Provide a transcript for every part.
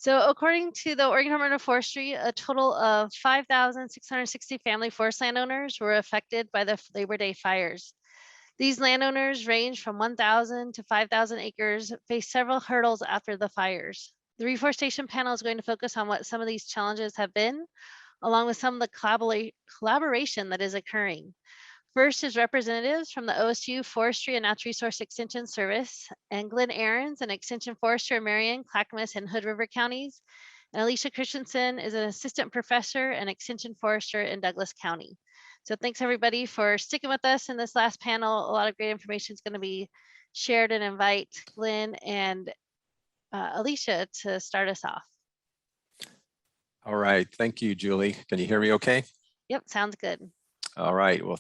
So according to the Oregon Department of Forestry, a total of 5,660 family forest landowners were affected by the Labor Day fires. These landowners range from 1,000 to 5,000 acres, faced several hurdles after the fires. The reforestation panel is going to focus on what some of these challenges have been, along with some of the collaboration that is occurring. First is representatives from the OSU Forestry and Natural Resource Extension Service, and Glenn Ahrens, an extension forester in Marion, Clackamas, and Hood River counties. And Alicia Christiansen is an assistant professor and extension forester in Douglas County. So thanks everybody for sticking with us in this last panel. A lot of great information is going to be shared, and invite Glenn and Alicia to start us off. All right, thank you, Julie. Can you hear me okay? Yep, sounds good. All right, well,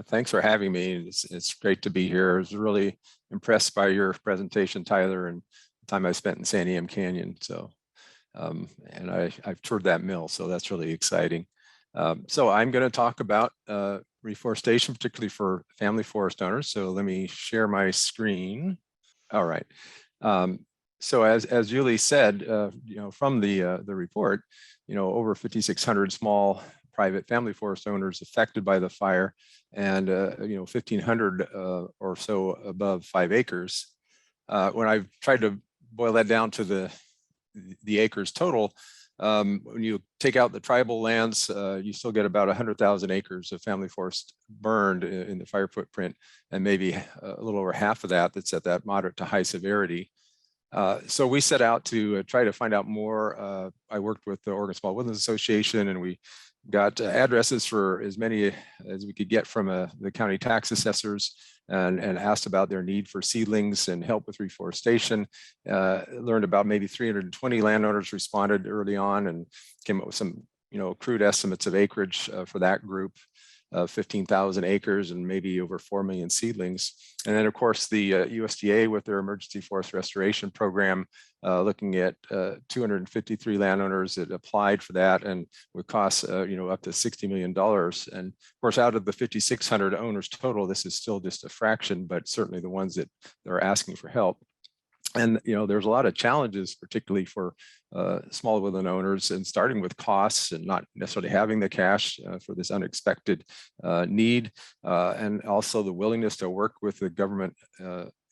thanks for having me. It's great to be here. I was really impressed by your presentation, Tyler, and the time I spent in Santiam Canyon. So, and I've toured that mill, so that's really exciting. So I'm going to talk about reforestation, particularly for family forest owners. So let me share my screen. All right. So as Julie said, from the report, over 5,600 small private family forest owners affected by the fire, and 1,500 or so above 5 acres. When I've tried to boil that down to the acres total, when you take out the tribal lands, you still get about 100,000 acres of family forest burned in the fire footprint, and maybe a little over half of that's at that moderate to high severity. So we set out to try to find out more. I worked with the Oregon Small Woodlands Association, and we got addresses for as many as we could get from the county tax assessors, and asked about their need for seedlings and help with reforestation. Learned about maybe 320 landowners responded early on, and came up with some crude estimates of acreage for that group. 15,000 acres and maybe over 4 million seedlings. And then of course the USDA with their emergency forest restoration program, looking at 253 landowners that applied for that, and would cost up to $60 million. And of course, out of the 5,600 owners total, this is still just a fraction, but certainly the ones that are asking for help. And there's a lot of challenges, particularly for small woodland owners, and starting with costs and not necessarily having the cash for this unexpected need, and also the willingness to work with the government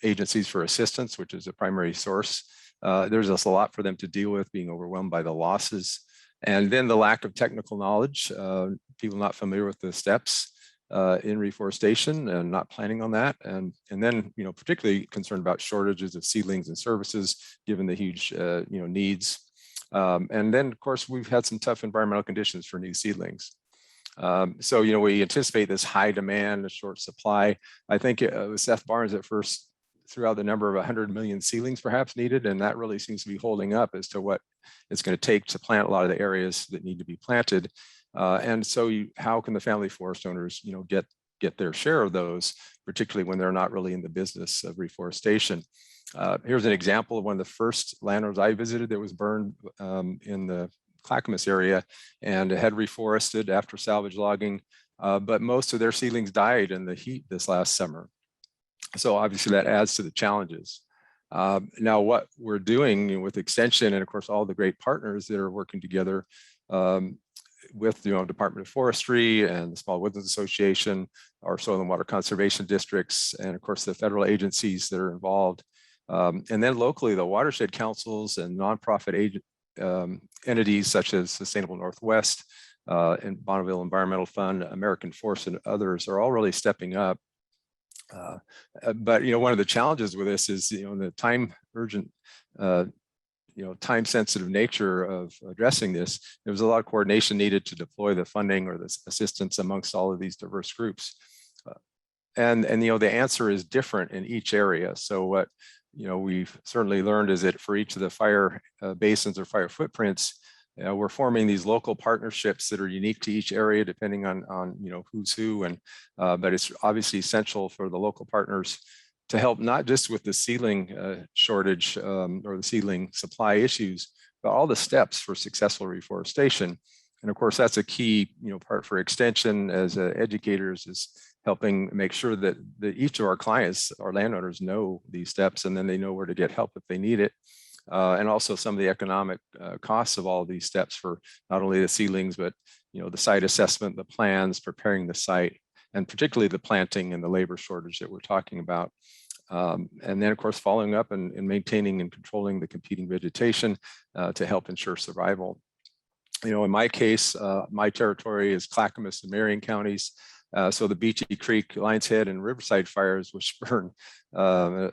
agencies for assistance, which is a primary source. There's just a lot for them to deal with, being overwhelmed by the losses. And then the lack of technical knowledge, people not familiar with the steps in reforestation and not planning on that, and then particularly concerned about shortages of seedlings and services given the huge needs, and then of course we've had some tough environmental conditions for new seedlings. So we anticipate this high demand, a short supply. I think Seth Barnes at first threw out the number of 100 million seedlings perhaps needed, and that really seems to be holding up as to what it's going to take to plant a lot of the areas that need to be planted. And so how can the family forest owners, get their share of those, particularly when they're not really in the business of reforestation? Here's an example of one of the first landowners I visited that was burned in the Clackamas area, and had reforested after salvage logging, but most of their seedlings died in the heat this last summer. So obviously that adds to the challenges. Now what we're doing with Extension, and of course all the great partners that are working together, with the Department of Forestry and the Small Woodlands Association, our soil and water conservation districts, and of course the federal agencies that are involved, and then locally the watershed councils and nonprofit entities such as Sustainable Northwest and Bonneville Environmental Fund, American Forest, and others are all really stepping up. But one of the challenges with this is the time urgent, time-sensitive nature of addressing this. There was a lot of coordination needed to deploy the funding or the assistance amongst all of these diverse groups. And the answer is different in each area. So what we've certainly learned is that for each of the fire basins or fire footprints, we're forming these local partnerships that are unique to each area, depending on who's who. And but it's obviously essential for the local partners to help not just with the seedling shortage or the seedling supply issues, but all the steps for successful reforestation. And of course, that's a key part for Extension as educators, is helping make sure that each of our clients, our landowners, know these steps, and then they know where to get help if they need it. and also some of the economic costs of all of these steps for not only the seedlings, but the site assessment, the plans, preparing the site, and particularly the planting and the labor shortage that we're talking about. And then, of course, following up and maintaining and controlling the competing vegetation to help ensure survival. In my case, my territory is Clackamas and Marion counties. So the Beachy Creek, Lions Head, and Riverside fires, which burned, a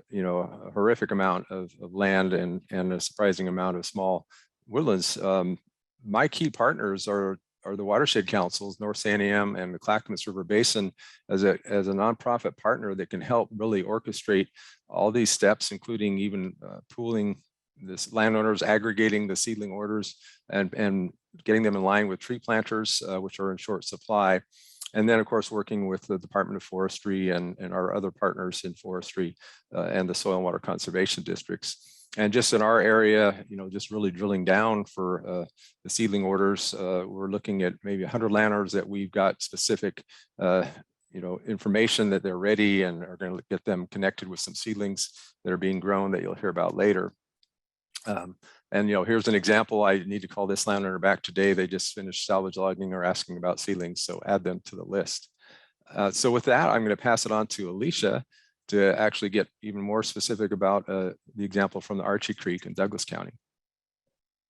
horrific amount of land and a surprising amount of small woodlands. My key partners are the watershed councils, North Santiam and the Clackamas River Basin, as a nonprofit partner that can help really orchestrate all these steps, including even pooling this landowners, aggregating the seedling orders, and getting them in line with tree planters, which are in short supply. And then, of course, working with the Department of Forestry and our other partners in forestry and the soil and water conservation districts. And just in our area, just really drilling down for the seedling orders, we're looking at maybe 100 landowners that we've got specific, information that they're ready and are going to get them connected with some seedlings that are being grown that you'll hear about later. And here's an example. I need to call this landowner back today. They just finished salvage logging or asking about seedlings, so add them to the list. So with that, I'm going to pass it on to Alicia to actually get even more specific about the example from the Archie Creek in Douglas County.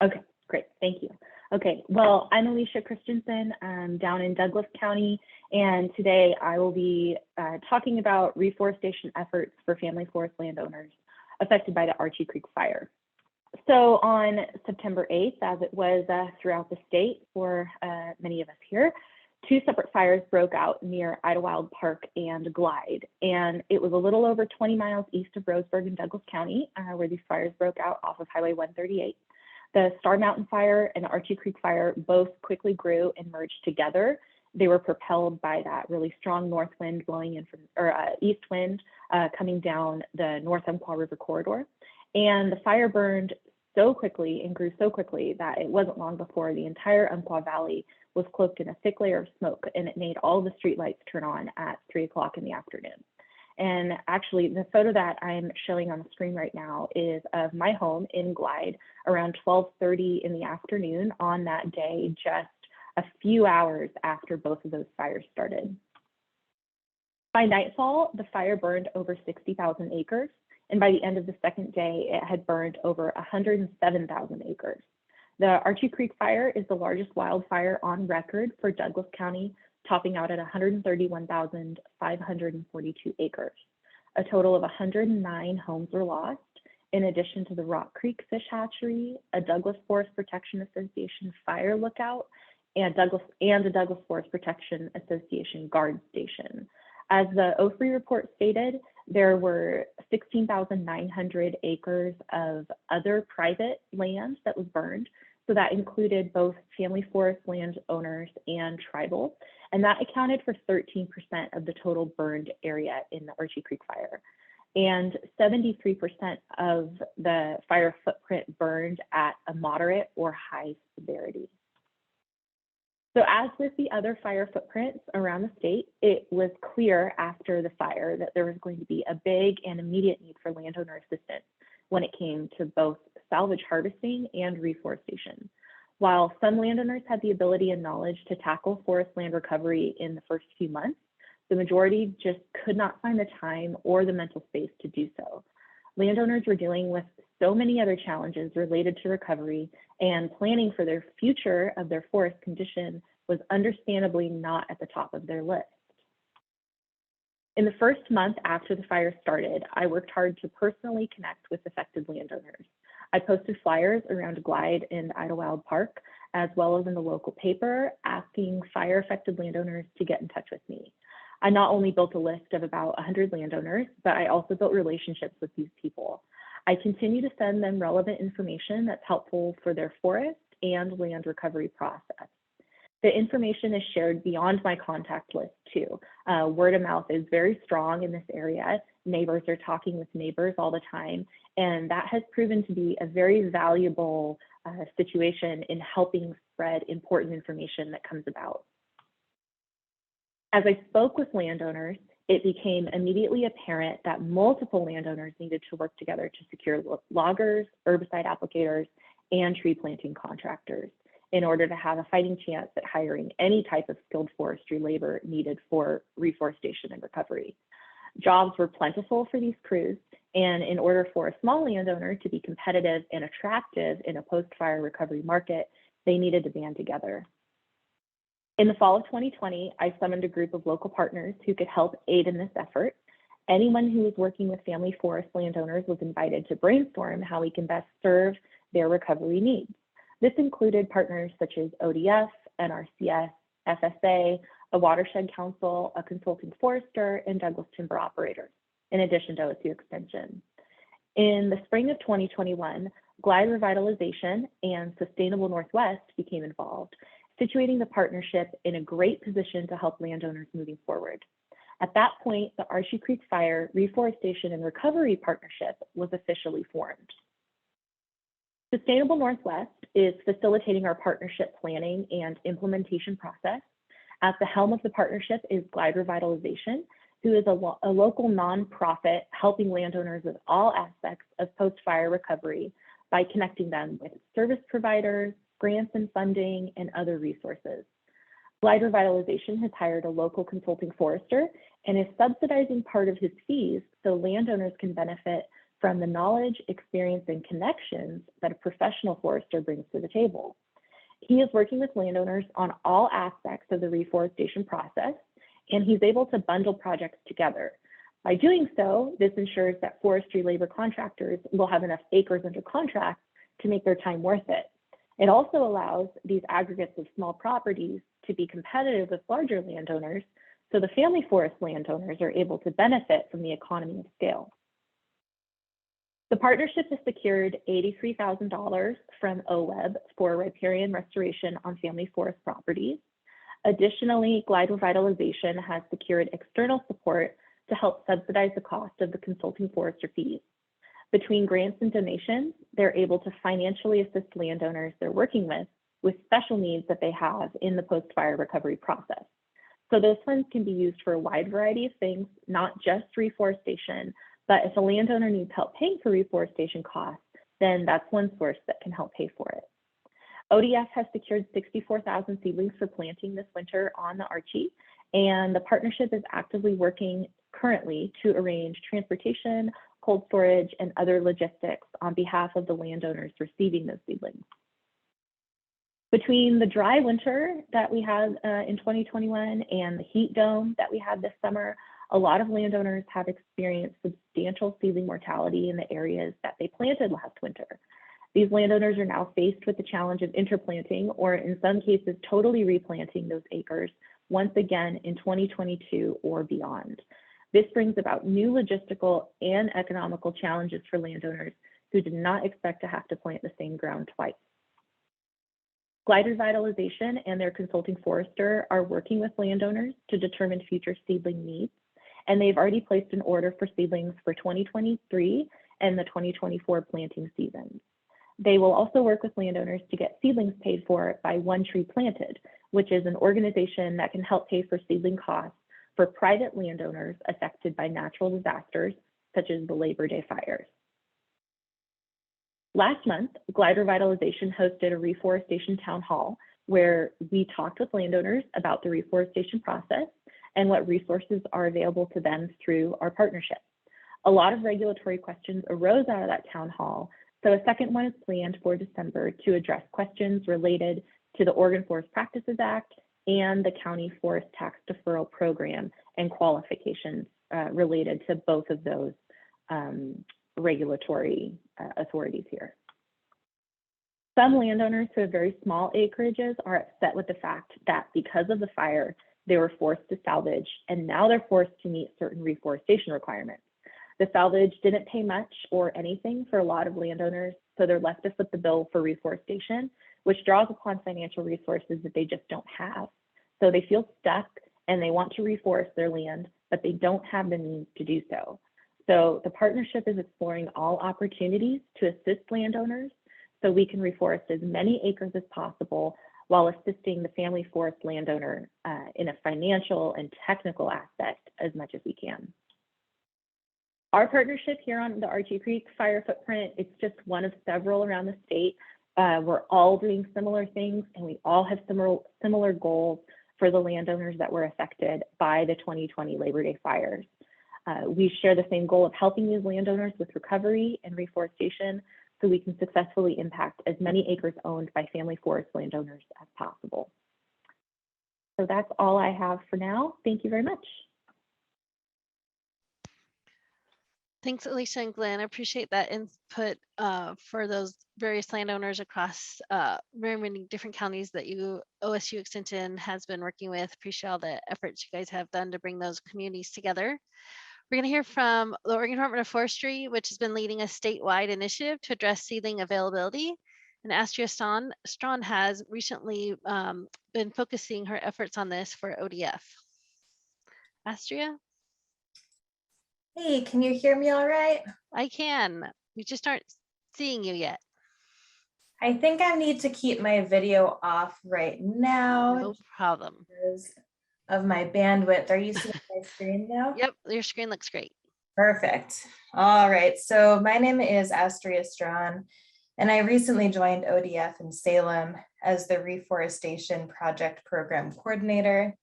Okay, great, thank you. Okay, well, I'm Alicia Christiansen. I'm down in Douglas County, and today I will be talking about reforestation efforts for family forest landowners affected by the Archie Creek fire. So on September 8th, as it was throughout the state for many of us here, 2 separate fires broke out near Idlewild Park and Glide. And it was a little over 20 miles east of Roseburg in Douglas County, where these fires broke out off of Highway 138. The Star Mountain Fire and the Archie Creek Fire both quickly grew and merged together. They were propelled by that really strong north wind blowing in from, or east wind coming down the North Umpqua River corridor. And the fire burned so quickly and grew so quickly that it wasn't long before the entire Umpqua Valley was cloaked in a thick layer of smoke, and it made all the streetlights turn on at 3 o'clock in the afternoon. And actually, the photo that I'm showing on the screen right now is of my home in Glide around 12:30 in the afternoon on that day, just a few hours after both of those fires started. By nightfall, the fire burned over 60,000 acres. And by the end of the second day, it had burned over 107,000 acres. The Archie Creek Fire is the largest wildfire on record for Douglas County, topping out at 131,542 acres. A total of 109 homes were lost, in addition to the Rock Creek Fish Hatchery, a Douglas Forest Protection Association fire lookout, and a Douglas Forest Protection Association guard station. As the OFRI report stated, there were 16,900 acres of other private land that was burned. So that included both family forest landowners and tribal. And that accounted for 13% of the total burned area in the Archie Creek Fire. And 73% of the fire footprint burned at a moderate or high severity. So as with the other fire footprints around the state, it was clear after the fire that there was going to be a big and immediate need for landowner assistance when it came to both salvage harvesting and reforestation. While some landowners had the ability and knowledge to tackle forest land recovery in the first few months, the majority just could not find the time or the mental space to do so. Landowners were dealing with so many other challenges related to recovery, and planning for their future of their forest condition was understandably not at the top of their list. In the first month after the fire started, I worked hard to personally connect with affected landowners. I posted flyers around Glide and Idlewild Park, as well as in the local paper, asking fire-affected landowners to get in touch with me. I not only built a list of about 100 landowners, but I also built relationships with these people. I continue to send them relevant information that's helpful for their forest and land recovery process. The information is shared beyond my contact list too. Word of mouth is very strong in this area. Neighbors are talking with neighbors all the time, and that has proven to be a very valuable situation in helping spread important information that comes about. As I spoke with landowners, it became immediately apparent that multiple landowners needed to work together to secure loggers, herbicide applicators, and tree planting contractors in order to have a fighting chance at hiring any type of skilled forestry labor needed for reforestation and recovery. Jobs were plentiful for these crews, and in order for a small landowner to be competitive and attractive in a post-fire recovery market, they needed to band together. In the fall of 2020, I summoned a group of local partners who could help aid in this effort. Anyone who was working with family forest landowners was invited to brainstorm how we can best serve their recovery needs. This included partners such as ODF, NRCS, FSA, a watershed council, a consulting forester, and Douglas timber operators, in addition to OSU Extension. In the spring of 2021, Glide Revitalization and Sustainable Northwest became involved, situating the partnership in a great position to help landowners moving forward. At that point, the Archie Creek Fire Reforestation and Recovery Partnership was officially formed. Sustainable Northwest is facilitating our partnership planning and implementation process. At the helm of the partnership is Glide Revitalization, who is a local nonprofit helping landowners with all aspects of post-fire recovery by connecting them with service providers, grants and funding, and other resources. Glide Revitalization has hired a local consulting forester and is subsidizing part of his fees so landowners can benefit from the knowledge, experience, and connections that a professional forester brings to the table. He is working with landowners on all aspects of the reforestation process, and he's able to bundle projects together. By doing so, this ensures that forestry labor contractors will have enough acres under contract to make their time worth it. It also allows these aggregates of small properties to be competitive with larger landowners, so the family forest landowners are able to benefit from the economy of scale. The partnership has secured $83,000 from OWEB for riparian restoration on family forest properties. Additionally, Glide Revitalization has secured external support to help subsidize the cost of the consulting forester fees. Between grants and donations, they're able to financially assist landowners they're working with special needs that they have in the post-fire recovery process. So those funds can be used for a wide variety of things, not just reforestation, but if a landowner needs help paying for reforestation costs, then that's one source that can help pay for it. ODF has secured 64,000 seedlings for planting this winter on the Archie, and the partnership is actively working currently to arrange transportation, cold storage, and other logistics on behalf of the landowners receiving those seedlings. Between the dry winter that we had in 2021 and the heat dome that we had this summer, a lot of landowners have experienced substantial seedling mortality in the areas that they planted last winter. These landowners are now faced with the challenge of interplanting, or in some cases, totally replanting those acres once again in 2022 or beyond. This brings about new logistical and economical challenges for landowners who did not expect to have to plant the same ground twice. Glide Revitalization and their consulting forester are working with landowners to determine future seedling needs, and they've already placed an order for seedlings for 2023 and the 2024 planting seasons. They will also work with landowners to get seedlings paid for by One Tree Planted, which is an organization that can help pay for seedling costs for private landowners affected by natural disasters, such as the Labor Day fires. Last month, Glide Revitalization hosted a reforestation town hall where we talked with landowners about the reforestation process and what resources are available to them through our partnership. A lot of regulatory questions arose out of that town hall, so a second one is planned for December to address questions related to the Oregon Forest Practices Act and the County Forest Tax Deferral Program and qualifications related to both of those regulatory authorities here. Some landowners who have very small acreages are upset with the fact that because of the fire, they were forced to salvage, and now they're forced to meet certain reforestation requirements. The salvage didn't pay much or anything for a lot of landowners, so they're left to foot the bill for reforestation, which draws upon financial resources that they just don't have. So they feel stuck and they want to reforest their land, but they don't have the means to do so. So the partnership is exploring all opportunities to assist landowners so we can reforest as many acres as possible while assisting the family forest landowner in a financial and technical aspect as much as we can. Our partnership here on the Archie Creek fire footprint, it's just one of several around the state. We're all doing similar things, and we all have similar goals for the landowners that were affected by the 2020 Labor Day fires. We share the same goal of helping these landowners with recovery and reforestation so we can successfully impact as many acres owned by family forest landowners as possible. So that's all I have for now. Thank you very much. Thanks, Alicia and Glenn. I appreciate that input for those various landowners across very many different counties that OSU Extension has been working with. Appreciate all the efforts you guys have done to bring those communities together. We're going to hear from the Oregon Department of Forestry, which has been leading a statewide initiative to address seedling availability. And Astrea Strawn has recently been focusing her efforts on this for ODF. Astrea? Hey, can you hear me all right? I can. We just aren't seeing you yet. I think I need to keep my video off right now. No problem. Because of my bandwidth. Are you seeing my screen now? Yep, your screen looks great. Perfect. All right. So my name is Astrea Strawn, and I recently joined ODF in Salem as the Reforestation Project Program Coordinator.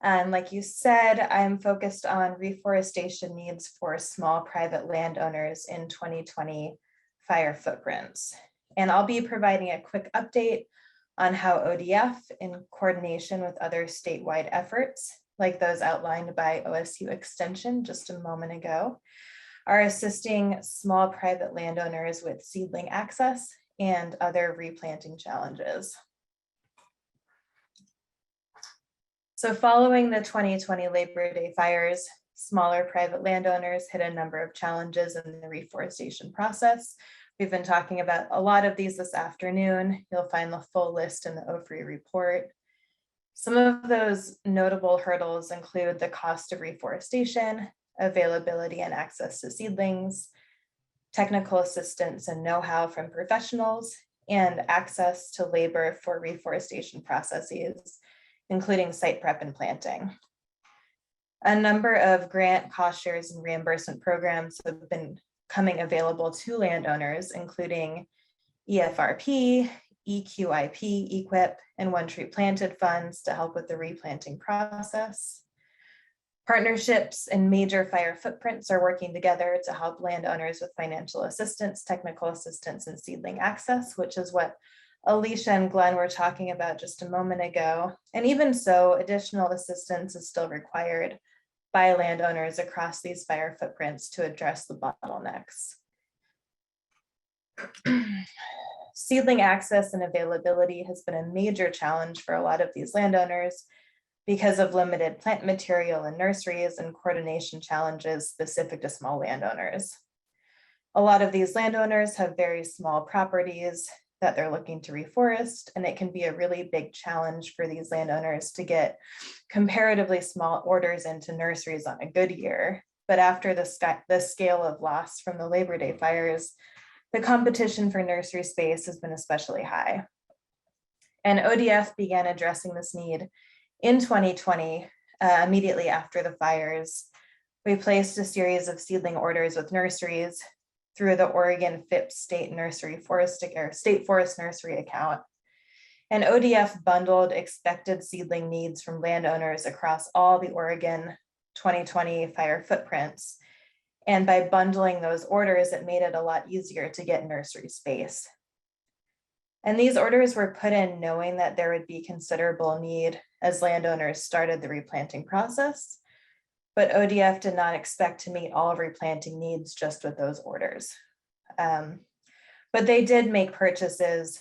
And like you said, I'm focused on reforestation needs for small private landowners in 2020 fire footprints. And I'll be providing a quick update on how ODF, in coordination with other statewide efforts, like those outlined by OSU Extension just a moment ago, are assisting small private landowners with seedling access and other replanting challenges. So following the 2020 Labor Day fires, smaller private landowners hit a number of challenges in the reforestation process. We've been talking about a lot of these this afternoon. You'll find the full list in the OFRE report. Some of those notable hurdles include the cost of reforestation, availability and access to seedlings, technical assistance and know-how from professionals, and access to labor for reforestation processes, including site prep and planting. A number of grant, cost shares, and reimbursement programs have been coming available to landowners, including EFRP, EQIP, EQIP, and One Tree Planted funds to help with the replanting process. Partnerships and major fire footprints are working together to help landowners with financial assistance, technical assistance, and seedling access, which is what Alicia and Glenn were talking about just a moment ago. And even so, additional assistance is still required by landowners across these fire footprints to address the bottlenecks. Seedling access and availability has been a major challenge for a lot of these landowners because of limited plant material in nurseries and coordination challenges specific to small landowners. A lot of these landowners have very small properties that they're looking to reforest, and it can be a really big challenge for these landowners to get comparatively small orders into nurseries on a good year. But after the scale of loss from the Labor Day fires, the competition for nursery space has been especially high. And ODF began addressing this need in 2020, immediately after the fires. We placed a series of seedling orders with nurseries through the Oregon FIP State Forest Nursery account. And ODF bundled expected seedling needs from landowners across all the Oregon 2020 fire footprints. And by bundling those orders, it made it a lot easier to get nursery space. And these orders were put in knowing that there would be considerable need as landowners started the replanting process. But ODF did not expect to meet all replanting needs just with those orders. But they did make purchases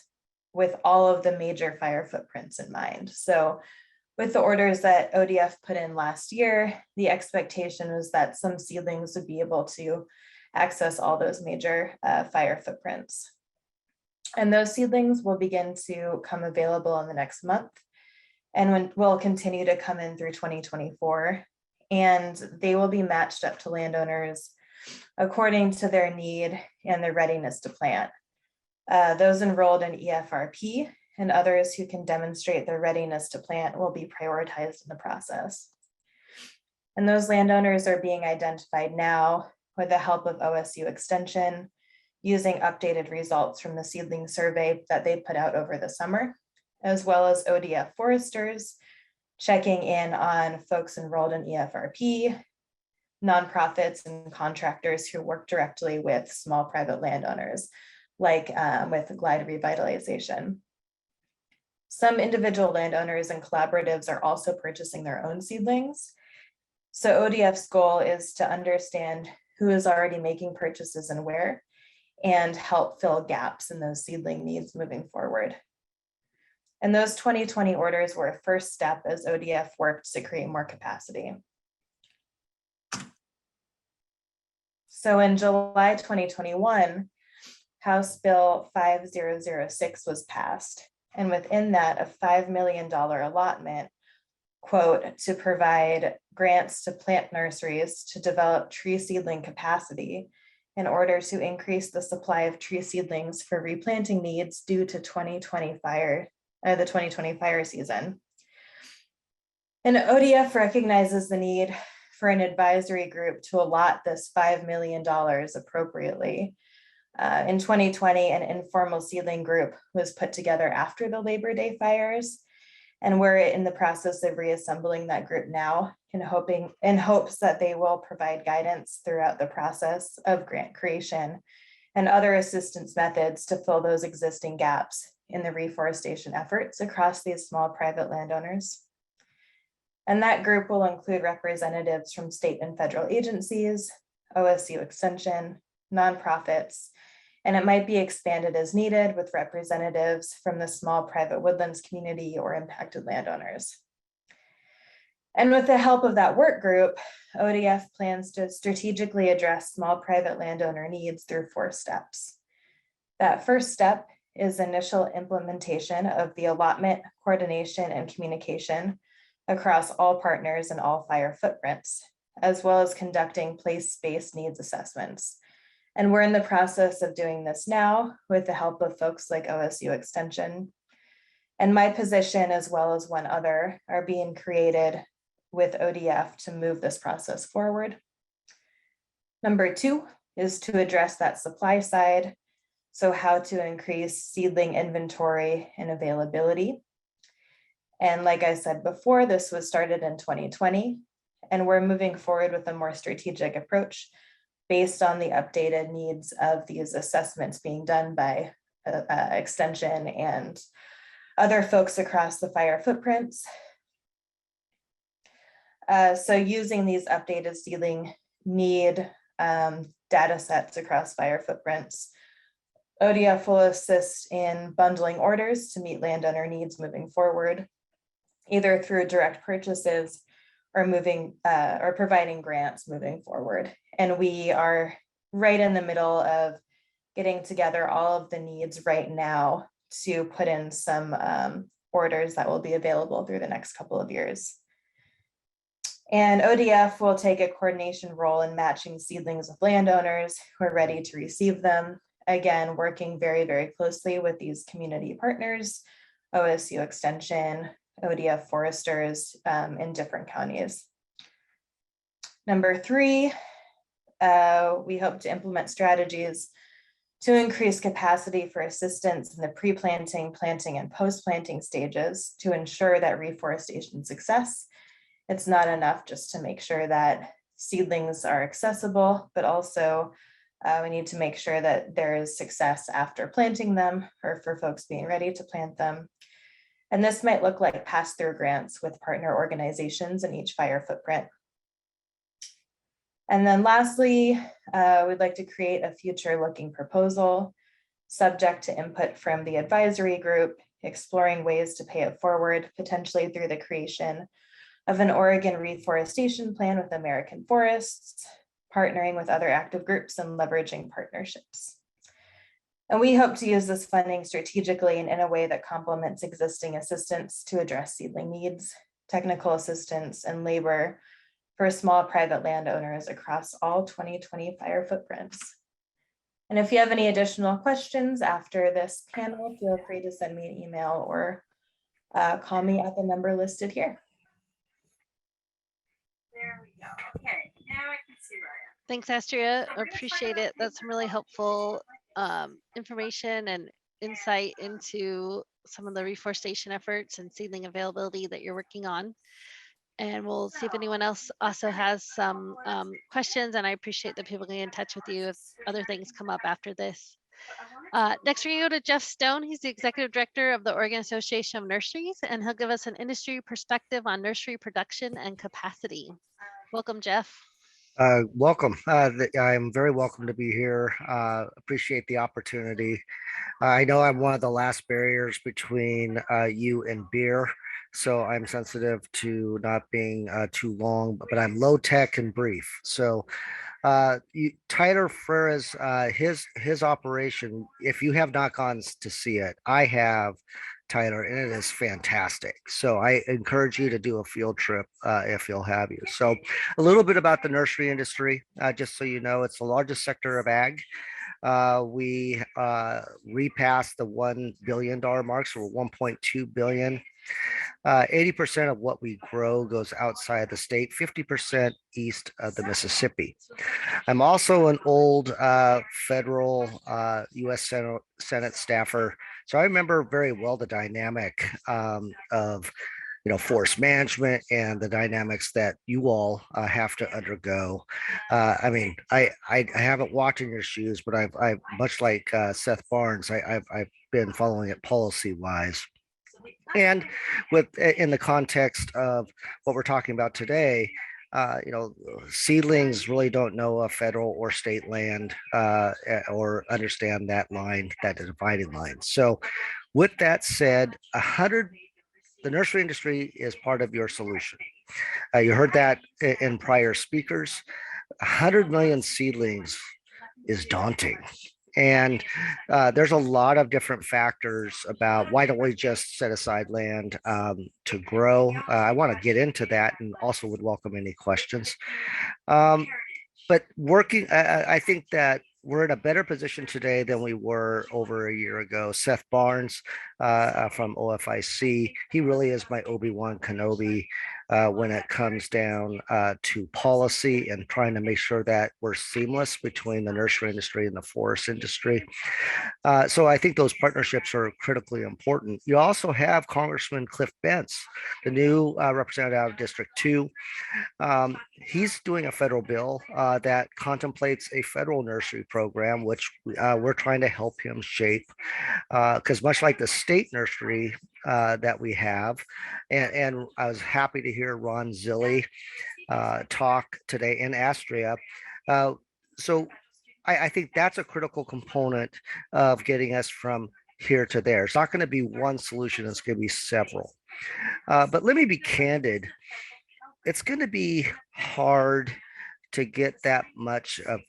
with all of the major fire footprints in mind. So with the orders that ODF put in last year, the expectation was that some seedlings would be able to access all those major fire footprints. And those seedlings will begin to come available in the next month and will continue to come in through 2024. And they will be matched up to landowners according to their need and their readiness to plant. Those enrolled in EFRP and others who can demonstrate their readiness to plant will be prioritized in the process. And those landowners are being identified now with the help of OSU Extension, using updated results from the seedling survey that they put out over the summer, as well as ODF foresters, checking in on folks enrolled in EFRP, nonprofits and contractors who work directly with small private landowners, like with Glide Revitalization. Some individual landowners and collaboratives are also purchasing their own seedlings. So ODF's goal is to understand who is already making purchases and where, and help fill gaps in those seedling needs moving forward. And those 2020 orders were a first step as ODF worked to create more capacity. So in July 2021, House Bill 5006 was passed. And within that, a $5 million allotment, quote, to provide grants to plant nurseries to develop tree seedling capacity in order to increase the supply of tree seedlings for replanting needs due to the 2020 fire season. And ODF recognizes the need for an advisory group to allot this $5 million appropriately. In 2020, an informal seedling group was put together after the Labor Day fires, and we're in the process of reassembling that group now in hopes that they will provide guidance throughout the process of grant creation and other assistance methods to fill those existing gaps in the reforestation efforts across these small private landowners. And that group will include representatives from state and federal agencies, OSU Extension, nonprofits, and it might be expanded as needed with representatives from the small private woodlands community or impacted landowners. And with the help of that work group, ODF plans to strategically address small private landowner needs through 4 steps. That first step is initial implementation of the allotment, coordination, and communication across all partners and all fire footprints, as well as conducting place-based needs assessments. And we're in the process of doing this now with the help of folks like OSU Extension. And my position, as well as one other, are being created with ODF to move this process forward. Number 2 is to address that supply side. So how to increase seedling inventory and availability. And like I said before, this was started in 2020, and we're moving forward with a more strategic approach based on the updated needs of these assessments being done by Extension and other folks across the fire footprints. So using these updated seedling need data sets across fire footprints, ODF will assist in bundling orders to meet landowner needs moving forward, either through direct purchases or providing grants moving forward. And we are right in the middle of getting together all of the needs right now to put in some orders that will be available through the next couple of years. And ODF will take a coordination role in matching seedlings with landowners who are ready to receive them. Again, working very, very closely with these community partners, OSU Extension, ODF foresters in different counties. Number 3, we hope to implement strategies to increase capacity for assistance in the pre-planting, planting, and post-planting stages to ensure that reforestation success. It's not enough just to make sure that seedlings are accessible, but also we need to make sure that there is success after planting them or for folks being ready to plant them. And this might look like pass-through grants with partner organizations in each fire footprint. And then lastly, we'd like to create a future-looking proposal subject to input from the advisory group, exploring ways to pay it forward, potentially through the creation of an Oregon reforestation plan with American forests, partnering with other active groups and leveraging partnerships. And we hope to use this funding strategically and in a way that complements existing assistance to address seedling needs, technical assistance, and labor for small private landowners across all 2020 fire footprints. And if you have any additional questions after this panel, feel free to send me an email or call me at the number listed here. There we go. Okay, now I can see where I am. Thanks, Astrea. Appreciate it. That's some really helpful information and insight into some of the reforestation efforts and seedling availability that you're working on. And we'll see if anyone else also has some questions. And I appreciate that people get in touch with you if other things come up after this. Next, we're going to go to Jeff Stone. He's the Executive Director of the Oregon Association of Nurseries, and he'll give us an industry perspective on nursery production and capacity. Welcome, Jeff. Welcome. I'm very welcome to be here. Appreciate the opportunity. I know I'm one of the last barriers between you and beer, so I'm sensitive to not being too long, but I'm low tech and brief. So Tyler Freres, his operation, if you have not gone to see it, I have, Tyler, and it is fantastic. So I encourage you to do a field trip if you'll have you. So a little bit about the nursery industry, just so you know, it's the largest sector of ag. We repassed the $1 billion mark, so we're 1.2 billion. 80% of what we grow goes outside the state, 50% east of the Mississippi. I'm also an old federal U.S. Senate staffer, so I remember very well the dynamic of forest management and the dynamics that you all have to undergo. I mean, I haven't walked in your shoes, but I've much like Seth Barnes, I've been following it policy wise. And in the context of what we're talking about today, seedlings really don't know a federal or state land or understand that line, that dividing line. So with that said, the nursery industry is part of your solution. You heard that in prior speakers. 100 million seedlings is daunting. And there's a lot of different factors about why don't we just set aside land to grow. I want to get into that and also would welcome any questions. But I think that we're in a better position today than we were over a year ago. Seth Barnes from OFIC, he really is my Obi-Wan Kenobi when it comes down to policy and trying to make sure that we're seamless between the nursery industry and the forest industry. So I think those partnerships are critically important. You also have Congressman Cliff Bentz, the new representative out of District 2. He's doing a federal bill that contemplates a federal nursery program, which we're trying to help him shape, because much like the state nursery that we have, and I was happy to hear Ron Zilli talk today in Astrea. So I think that's a critical component of getting us from here to there. It's not going to be one solution, it's going to be several. But let me be candid. It's going to be hard to get that much of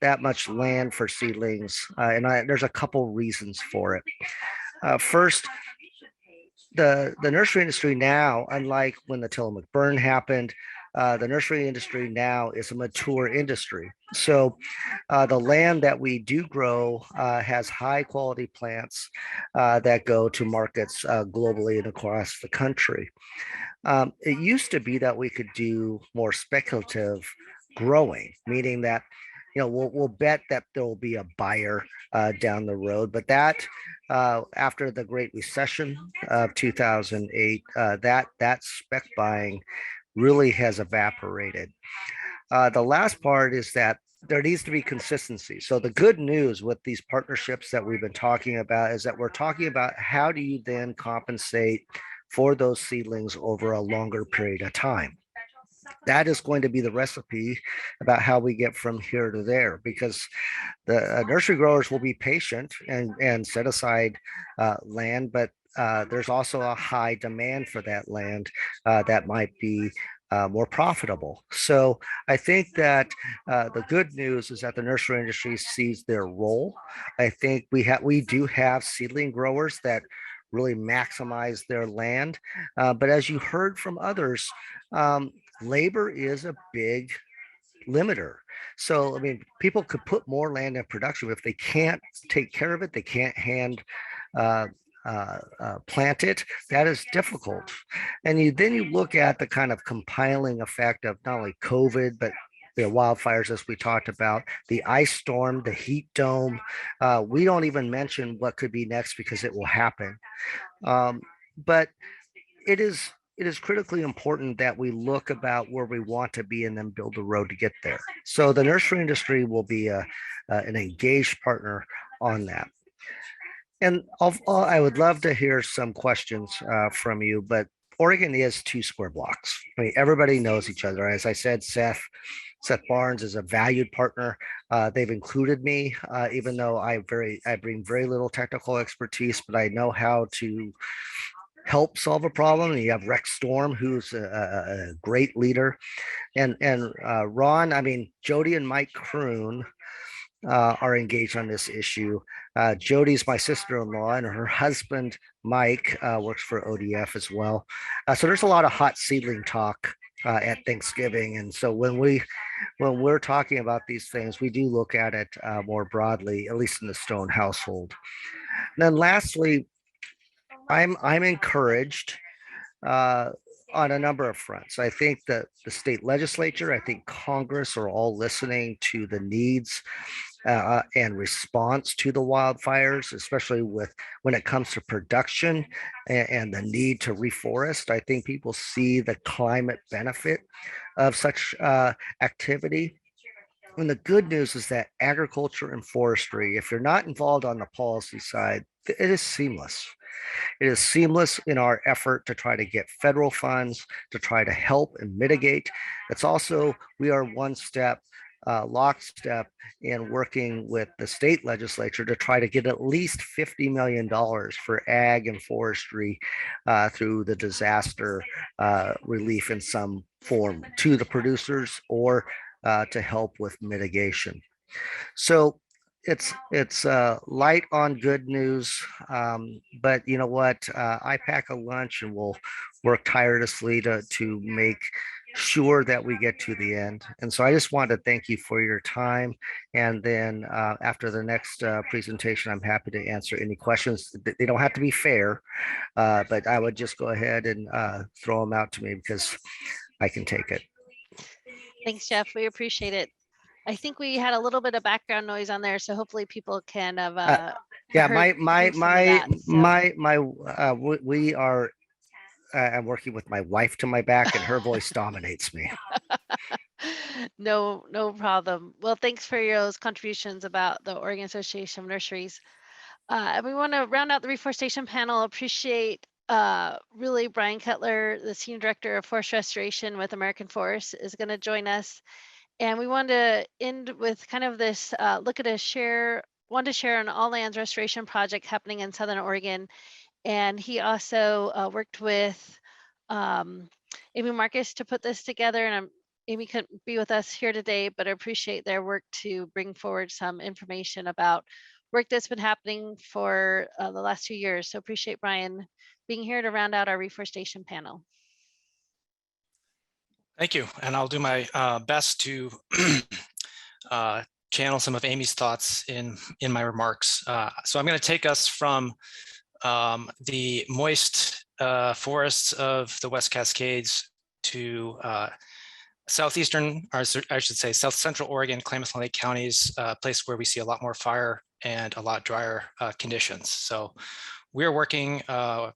that much land for seedlings, and there's a couple reasons for it. First, the nursery industry now, unlike when the Tillamook burn happened, the nursery industry now is a mature industry. So the land that we do grow has high quality plants that go to markets globally and across the country. It used to be that we could do more speculative growing, meaning that we'll bet that there will be a buyer down the road, but that after the Great Recession of 2008, that spec buying really has evaporated. The last part is that there needs to be consistency. So the good news with these partnerships that we've been talking about is that we're talking about how do you then compensate for those seedlings over a longer period of time. That is going to be the recipe about how we get from here to there, because the nursery growers will be patient and set aside land, but there's also a high demand for that land that might be more profitable. So I think that the good news is that the nursery industry sees their role. I think we do have seedling growers that really maximize their land. But as you heard from others, labor is a big limiter. So, I mean, people could put more land in production. If they can't take care of it, they can't uh, plant it. That is difficult. And then you look at the kind of compiling effect of not only COVID, but the wildfires, as we talked about, the ice storm, the heat dome. We don't even mention what could be next because it will happen. But it is critically important that we look about where we want to be and then build the road to get there. So the nursery industry will be an engaged partner on that. And I would love to hear some questions from you, but Oregon is 2 square blocks. I mean, everybody knows each other. As I said, Seth Barnes is a valued partner. They've included me, even though I bring very little technical expertise, but I know how to help solve a problem. And you have Rex Storm, who's a great leader, and Ron. I mean, Jody and Mike Kroon are engaged on this issue. Jody's my sister-in-law, and her husband Mike works for ODF as well. So there's a lot of hot seedling talk at Thanksgiving, and so when we're talking about these things, we do look at it more broadly, at least in the Stone household. And then lastly, I'm encouraged on a number of fronts. I think that the state legislature, I think Congress are all listening to the needs and response to the wildfires, especially when it comes to production and the need to reforest. I think people see the climate benefit of such activity. And the good news is that agriculture and forestry, if you're not involved on the policy side, it is seamless. It is seamless in our effort to try to get federal funds to try to help and mitigate. It's also, we are one step lockstep in working with the state legislature to try to get at least $50 million for ag and forestry through the disaster relief in some form to the producers or to help with mitigation. So it's light on good news, but you know what? I pack a lunch and we'll work tirelessly to make sure that we get to the end. And so I just want to thank you for your time. And then after the next presentation, I'm happy to answer any questions. They don't have to be fair, but I would just go ahead and throw them out to me because I can take it. Thanks, Jeff. We appreciate it. I think we had a little bit of background noise on there, so hopefully people can have yeah, heard we are I'm working with my wife to my back and her voice dominates me. No problem. Well, thanks for those contributions about the Oregon Association of Nurseries. And we want to round out the reforestation panel. Appreciate really Brian Kittler, the Senior Director of Forest Restoration with American Forest, is going to join us. And we want to end with kind of this want to share an all lands restoration project happening in Southern Oregon. And he also worked with Amy Markus to put this together. And Amy couldn't be with us here today, but I appreciate their work to bring forward some information about work that's been happening for the last 2 years. So appreciate Brian being here to round out our reforestation panel. Thank you. And I'll do my best to channel some of Amy's thoughts in my remarks. So I'm going to take us from the moist forests of the West Cascades to southeastern, or I should say south central Oregon, Klamath and Lake counties, a place where we see a lot more fire and a lot drier conditions. So we're working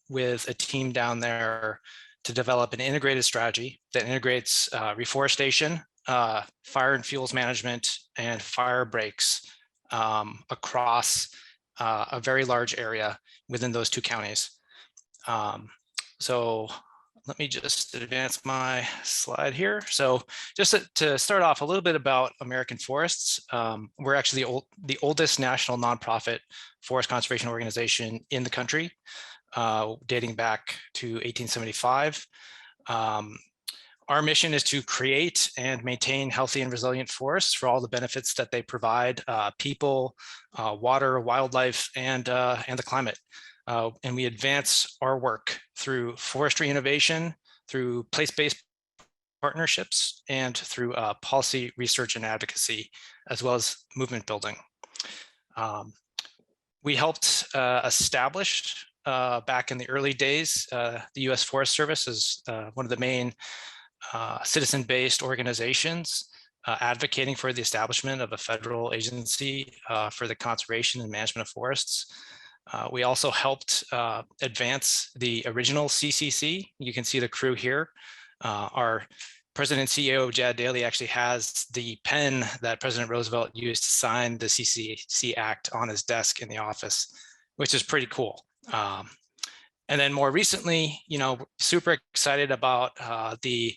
with a team down there to develop an integrated strategy that integrates reforestation, fire and fuels management, and fire breaks across a very large area within those 2 counties. So let me just advance my slide here. So just to start off, a little bit about American Forests. We're actually the oldest national nonprofit forest conservation organization in the country, dating back to 1875. Our mission is to create and maintain healthy and resilient forests for all the benefits that they provide people, water, wildlife, and the climate. And we advance our work through forestry innovation, through place-based partnerships and through policy research and advocacy, as well as movement building. We helped establish back in the early days the U.S. Forest Service as one of the main citizen-based organizations advocating for the establishment of a federal agency for the conservation and management of forests. We also helped advance the original CCC. You can see the crew here. Our President and CEO, Jad Daly, actually has the pen that President Roosevelt used to sign the CCC Act on his desk in the office, which is pretty cool. And then more recently, super excited about the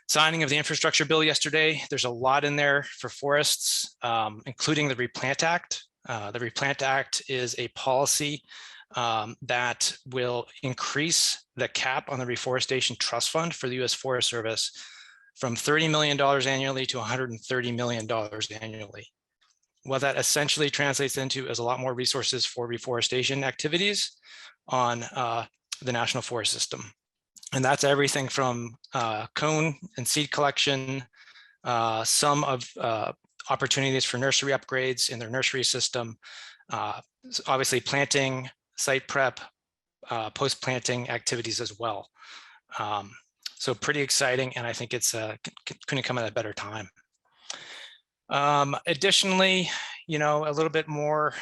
signing of the infrastructure bill yesterday. There's a lot in there for forests, including the Replant Act. The Replant Act is a policy that will increase the cap on the Reforestation Trust Fund for the U.S. Forest Service from $30 million annually to $130 million annually. What that essentially translates into is a lot more resources for reforestation activities on the National Forest System. And that's everything from cone and seed collection, some of opportunities for nursery upgrades in their nursery system, obviously planting, site prep, post-planting activities as well. So pretty exciting, and I think it's couldn't come at a better time. Additionally, a little bit more,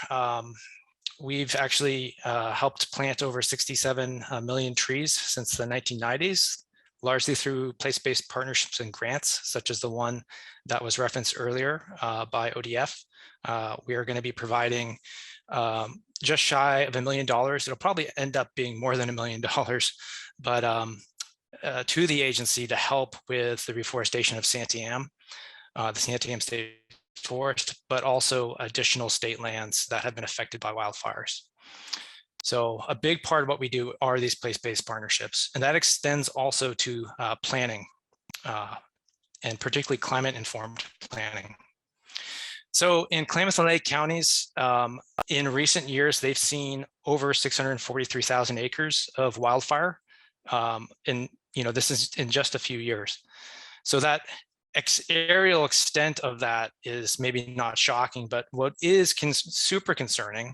we've actually helped plant over 67 million trees since the 1990s, largely through place-based partnerships and grants, such as the one that was referenced earlier by ODF. We are going to be providing just shy of $1 million. It'll probably end up being more than $1 million, but to the agency to help with the reforestation of Santiam, the Santiam State Forest, but also additional state lands that have been affected by wildfires. So a big part of what we do are these place-based partnerships, and that extends also to planning, and particularly climate-informed planning. So in Klamath and Lake counties, in recent years, they've seen over 643,000 acres of wildfire. This is in just a few years. So that aerial extent of that is maybe not shocking, but what is super concerning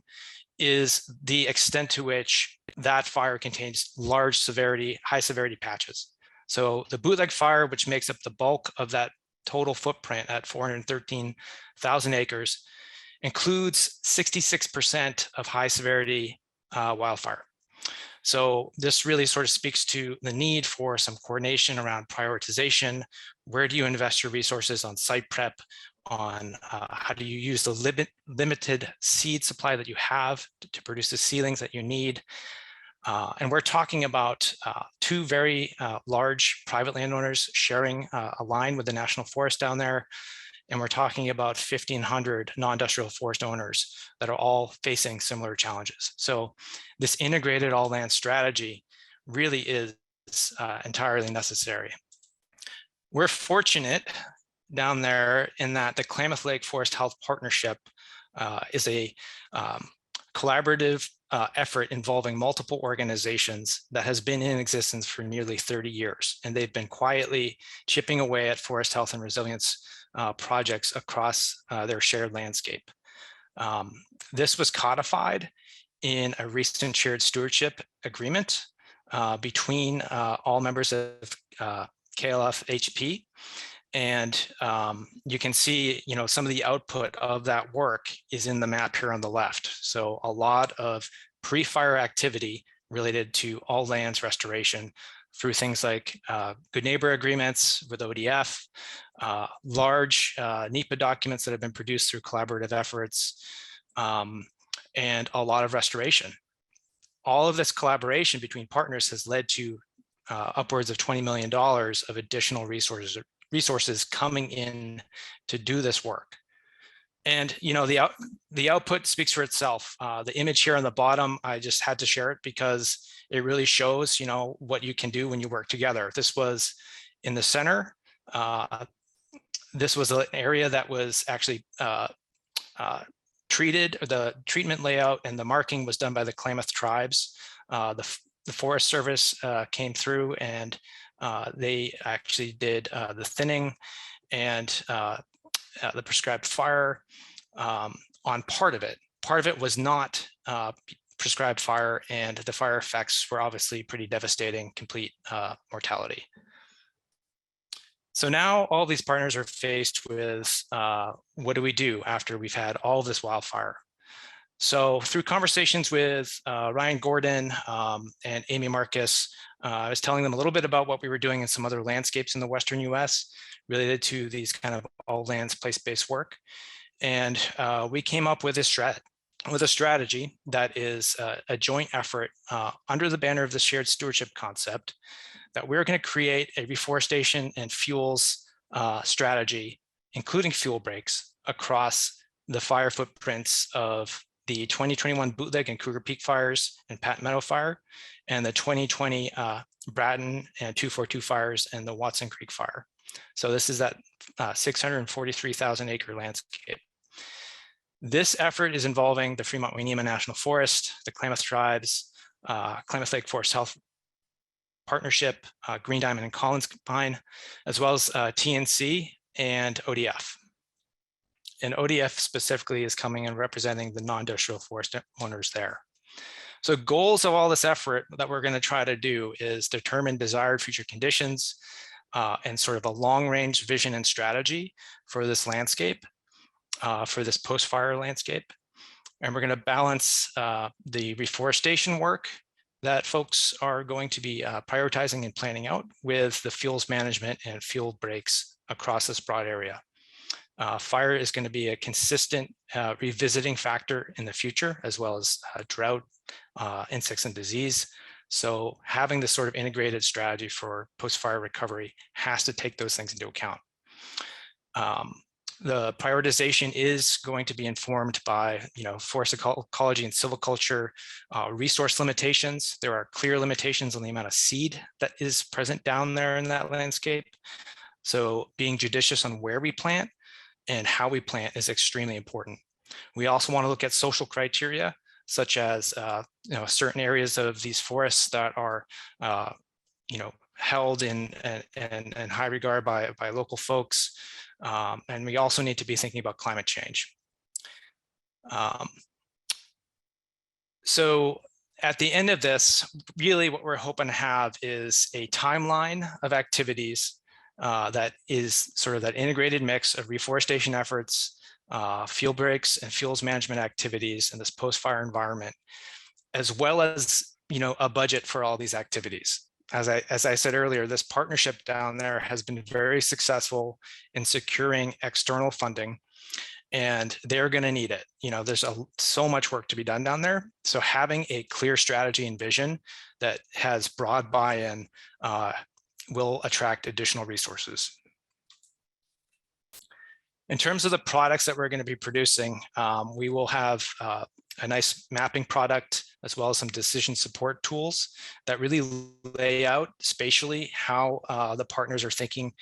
is the extent to which that fire contains large severity, high severity patches. So the bootleg fire, which makes up the bulk of that total footprint at 413,000 acres, includes 66% of high severity wildfire. So this really sort of speaks to the need for some coordination around prioritization. Where do you invest your resources on site prep, on how do you use the limited seed supply that you have to produce the seedlings that you need? And we're talking about two very large private landowners sharing a line with the National Forest down there. And we're talking about 1,500 non-industrial forest owners that are all facing similar challenges. So this integrated all land strategy really is entirely necessary. We're fortunate down there in that the Klamath Lake Forest Health Partnership is a collaborative effort involving multiple organizations that has been in existence for nearly 30 years. And they've been quietly chipping away at forest health and resilience projects across their shared landscape. This was codified in a recent shared stewardship agreement between all members of KLF-HP. And you can see, some of the output of that work is in the map here on the left. So a lot of pre-fire activity related to all lands restoration through things like good neighbor agreements with ODF, large NEPA documents that have been produced through collaborative efforts, and a lot of restoration. All of this collaboration between partners has led to upwards of $20 million of additional resources coming in to do this work. And the output speaks for itself. The image here on the bottom, I just had to share it because it really shows what you can do when you work together. This was in the center. This was an area that was actually treated. The treatment layout and the marking was done by the Klamath tribes. The the Forest Service came through and they actually did the thinning and the prescribed fire on part of it. Part of it was not prescribed fire, and the fire effects were obviously pretty devastating, complete mortality. So now all these partners are faced with what do we do after we've had all this wildfire? So through conversations with Ryan Gordon and Amy Markus, I was telling them a little bit about what we were doing in some other landscapes in the Western US related to these kind of all lands place-based work. And we came up with a strategy that is a joint effort under the banner of the shared stewardship concept, that we're going to create a reforestation and fuels strategy, including fuel breaks, across the fire footprints of the 2021 Bootleg and Cougar Peak fires and Pat Meadow fire, and the 2020 Bratton and 242 fires and the Watson Creek fire. So this is that 643,000 acre landscape. This effort is involving the Fremont-Wainema National Forest, the Klamath Tribes, Klamath Lake Forest Health Partnership, Green Diamond and Collins Pine, as well as TNC and ODF. And ODF specifically is coming and representing the non-industrial forest owners there. So goals of all this effort that we're going to try to do is determine desired future conditions and sort of a long-range vision and strategy for this landscape, for this post-fire landscape. And we're going to balance the reforestation work that folks are going to be prioritizing and planning out with the fuels management and fuel breaks across this broad area. Fire is going to be a consistent revisiting factor in the future, as well as drought, insects and disease. So having this sort of integrated strategy for post-fire recovery has to take those things into account. The prioritization is going to be informed by, forest ecology and silviculture resource limitations. There are clear limitations on the amount of seed that is present down there in that landscape. So being judicious on where we plant and how we plant is extremely important. We also want to look at social criteria, such as certain areas of these forests that are held in high regard by local folks. And we also need to be thinking about climate change. So at the end of this, really what we're hoping to have is a timeline of activities that is sort of that integrated mix of reforestation efforts, fuel breaks and fuels management activities in this post-fire environment, as well as a budget for all these activities. As I said earlier, this partnership down there has been very successful in securing external funding, and they're going to need it. There's so much work to be done down there. So having a clear strategy and vision that has broad buy-in will attract additional resources. In terms of the products that we're going to be producing, we will have a nice mapping product, as well as some decision support tools that really lay out spatially how the partners are thinking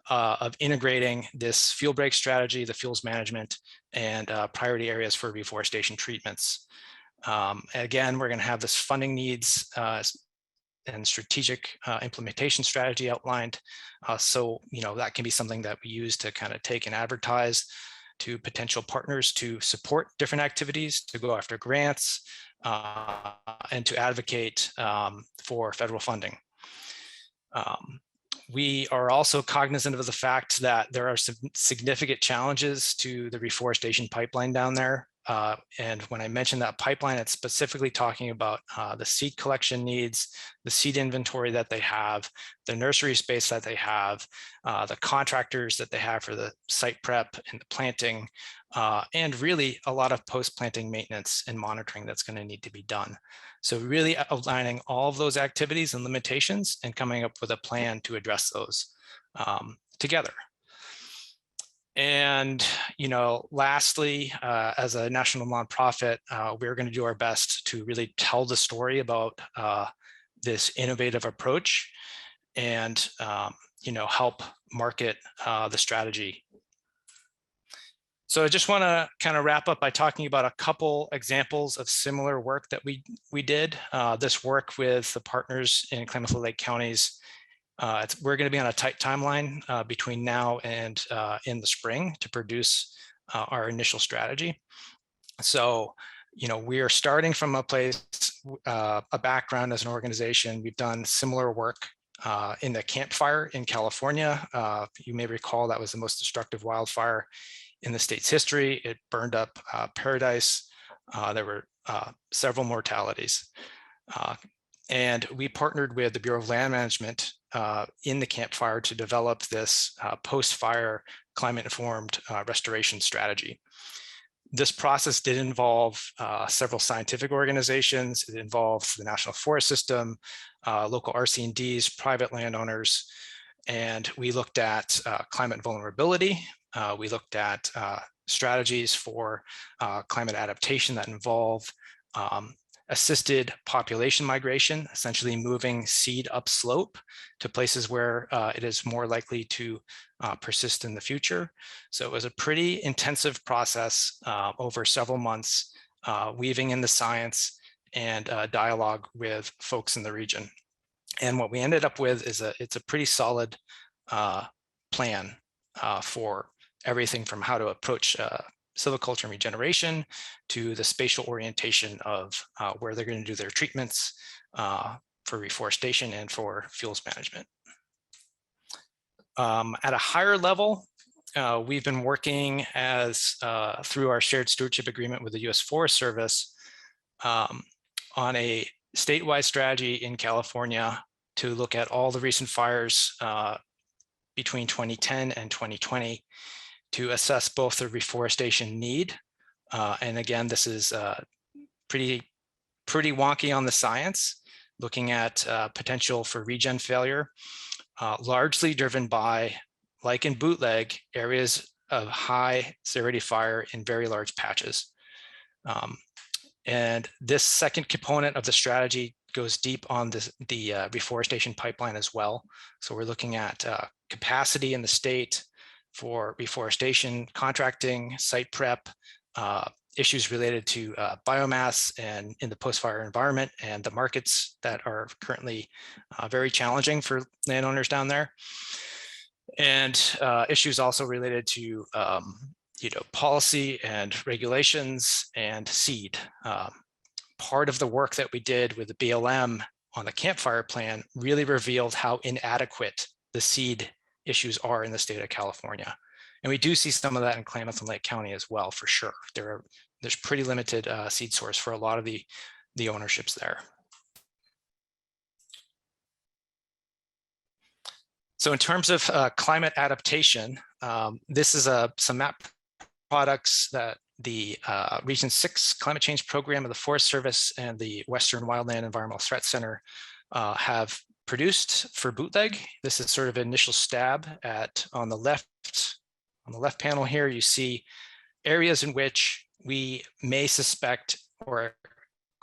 of integrating this fuel break strategy, the fuels management, and priority areas for reforestation treatments. Again, we're going to have this funding needs and strategic implementation strategy outlined. So, that can be something that we use to kind of take and advertise to potential partners to support different activities, to go after grants, and to advocate for federal funding. We are also cognizant of the fact that there are some significant challenges to the reforestation pipeline down there. And when I mention that pipeline, it's specifically talking about the seed collection needs, the seed inventory that they have, the nursery space that they have, the contractors that they have for the site prep and the planting, and really a lot of post-planting maintenance and monitoring that's going to need to be done. So really outlining all of those activities and limitations and coming up with a plan to address those together. And, lastly, as a national nonprofit, we're going to do our best to really tell the story about this innovative approach and, help market the strategy. So I just want to kind of wrap up by talking about a couple examples of similar work that we did. This work with the partners in Klamath-Lake counties. We're going to be on a tight timeline between now and in the spring to produce our initial strategy. So, you know, we are starting from a place, a background as an organization. We've done similar work in the Camp Fire in California. You may recall that was the most destructive wildfire in the state's history. It burned up Paradise. There were several mortalities. And we partnered with the Bureau of Land Management in the Camp Fire to develop this post-fire climate-informed restoration strategy. This process did involve several scientific organizations. It involved the National Forest System, local RC&Ds, private landowners, and we looked at climate vulnerability. We looked at strategies for climate adaptation that involve assisted population migration, essentially moving seed upslope to places where it is more likely to persist in the future. So it was a pretty intensive process over several months, weaving in the science and dialogue with folks in the region. And what we ended up with is it's a pretty solid plan for everything from how to approach silviculture and regeneration to the spatial orientation of where they're going to do their treatments for reforestation and for fuels management. At a higher level, we've been working as through our shared stewardship agreement with the U.S. Forest Service on a statewide strategy in California to look at all the recent fires between 2010 and 2020 to assess both the reforestation need. And again, this is pretty wonky on the science, looking at potential for regen failure, largely driven by, like in Bootleg, areas of high severity fire in very large patches. And this second component of the strategy goes deep on the reforestation pipeline as well. So we're looking at capacity in the state for reforestation, contracting, site prep, issues related to biomass and in the post-fire environment and the markets that are currently very challenging for landowners down there. And issues also related to you know, policy and regulations and seed. Part of the work that we did with the BLM on the Camp Fire plan really revealed how inadequate the seed issues are in the state of California. And we do see some of that in Klamath and Lake County as well, for sure. There's pretty limited seed source for a lot of the ownerships there. So in terms of climate adaptation, this is some map products that the Region 6 Climate Change Program of the Forest Service and the Western Wildland Environmental Threat Center have produced for Bootleg. This is sort of an initial stab at on the left panel here, you see areas in which we may suspect or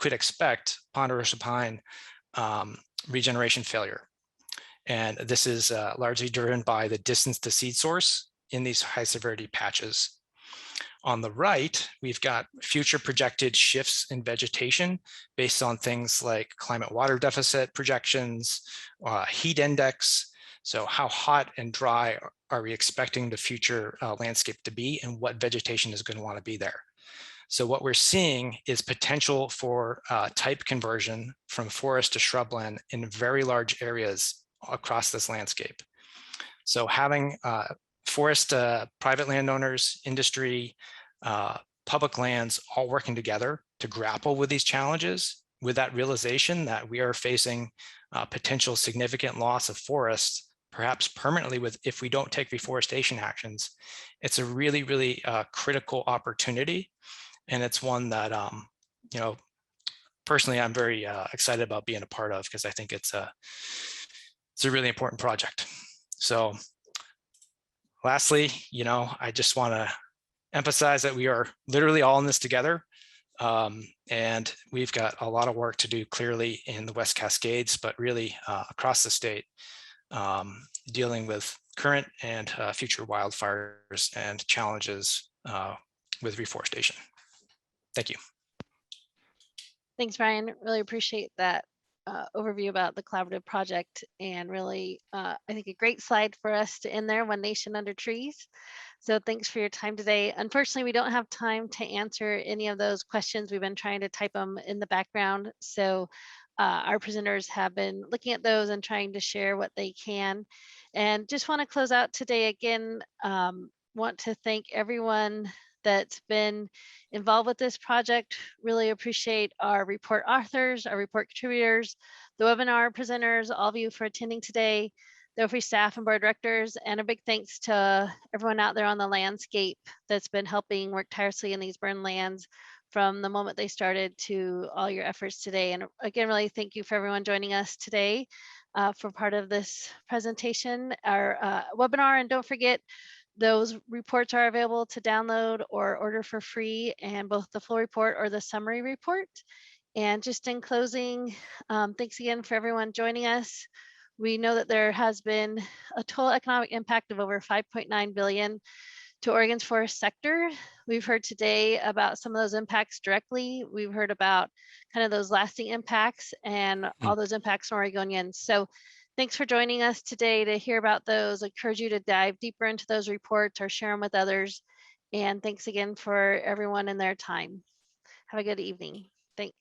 could expect ponderosa pine regeneration failure. And this is largely driven by the distance to seed source in these high severity patches. On the right, we've got future projected shifts in vegetation based on things like climate water deficit projections, heat index. So how hot and dry are we expecting the future landscape to be, and what vegetation is going to want to be there? So what we're seeing is potential for type conversion from forest to shrubland in very large areas across this landscape. So having forest, private landowners, industry, public lands all working together to grapple with these challenges, with that realization that we are facing potential significant loss of forests, perhaps permanently, if we don't take reforestation actions. It's a really, really critical opportunity. And it's one that, you know, personally, I'm very excited about being a part of, because I think it's a really important project. So lastly, you know, I just want to emphasize that we are literally all in this together. And we've got a lot of work to do, clearly in the West Cascades, but really across the state, dealing with current and future wildfires and challenges with reforestation. Thank you. Thanks, Brian. Really appreciate that overview about the collaborative project, and really, I think a great slide for us to end there, One Nation Under Trees. So thanks for your time today. Unfortunately, we don't have time to answer any of those questions. We've been trying to type them in the background. So our presenters have been looking at those and trying to share what they can. And just want to close out today again, want to thank everyone that's been involved with this project. Really appreciate our report authors, our report contributors, the webinar presenters, all of you for attending today, the OFRI staff and board directors, and a big thanks to everyone out there on the landscape that's been helping work tirelessly in these burned lands from the moment they started to all your efforts today. And again, really thank you for everyone joining us today for part of this presentation, our webinar. And don't forget, those reports are available to download or order for free, and both the full report or the summary report. And just in closing, thanks again for everyone joining us. We know that there has been a total economic impact of over 5.9 billion to Oregon's forest sector. We've heard today about some of those impacts directly. We've heard about kind of those lasting impacts and all those impacts on Oregonians. So thanks for joining us today to hear about those. I encourage you to dive deeper into those reports or share them with others. And thanks again for everyone and their time. Have a good evening. Thanks.